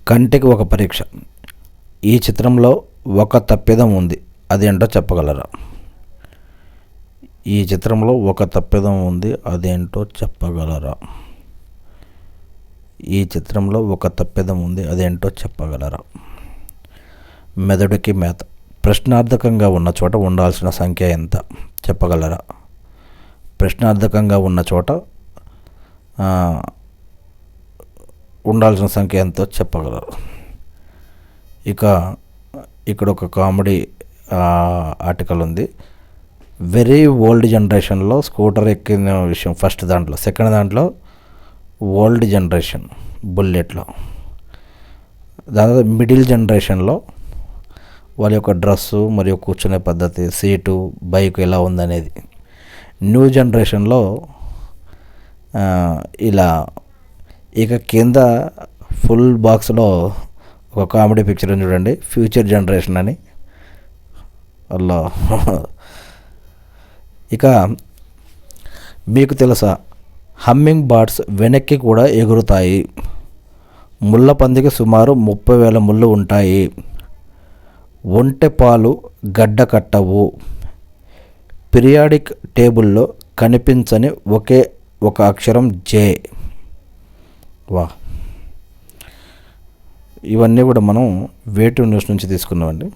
కంటికి ఒక పరీక్ష. ఈ చిత్రంలో ఒక తప్పిదం ఉంది, అదేంటో చెప్పగలరా? ఈ చిత్రంలో ఒక తప్పిదం ఉంది, అదేంటో చెప్పగలరా? ఈ చిత్రంలో ఒక తప్పిదం ఉంది, అదేంటో చెప్పగలరా? మెదడుకి మేత. ప్రశ్నార్థకంగా ఉన్న చోట ఉండాల్సిన సంఖ్య ఎంత? చెప్పగలరా? ప్రశ్నార్థకంగా ఉన్న చోట ఉండాల్సిన సంఖ్య ఎంతో చెప్పగలరు. ఇక్కడ ఒక కామెడీ ఆర్టికల్ ఉంది. వెరీ ఓల్డ్ జనరేషన్లో స్కూటర్ ఎక్కిన విషయం ఫస్ట్ దాంట్లో, సెకండ్ దాంట్లో ఓల్డ్ జనరేషన్ బుల్లెట్లో, దాదాపు మిడిల్ జనరేషన్లో వాళ్ళ యొక్క డ్రెస్సు మరియు కూర్చునే పద్ధతి, సీటు, బైక్ ఎలా ఉందనేది. న్యూ జనరేషన్లో ఇలా. ఇక కింద ఫుల్ బాక్స్లో ఒక కామెడీ పిక్చర్ చూడండి, ఫ్యూచర్ జనరేషన్ అని. అలా ఇక మీకు తెలుసా, హమ్మింగ్ బర్డ్స్ వెనక్కి కూడా ఎగురుతాయి. ముళ్ళ పందికి సుమారు 30,000 ముళ్ళు ఉంటాయి. ఒంటె పాలు గడ్డ కట్టవు. పీరియాడిక్ టేబుల్లో కనిపించని ఒకే ఒక అక్షరం జే. వా, ఇవన్నీ కూడా మనం వేటు న్యూస్ నుంచి తీసుకున్నామండి.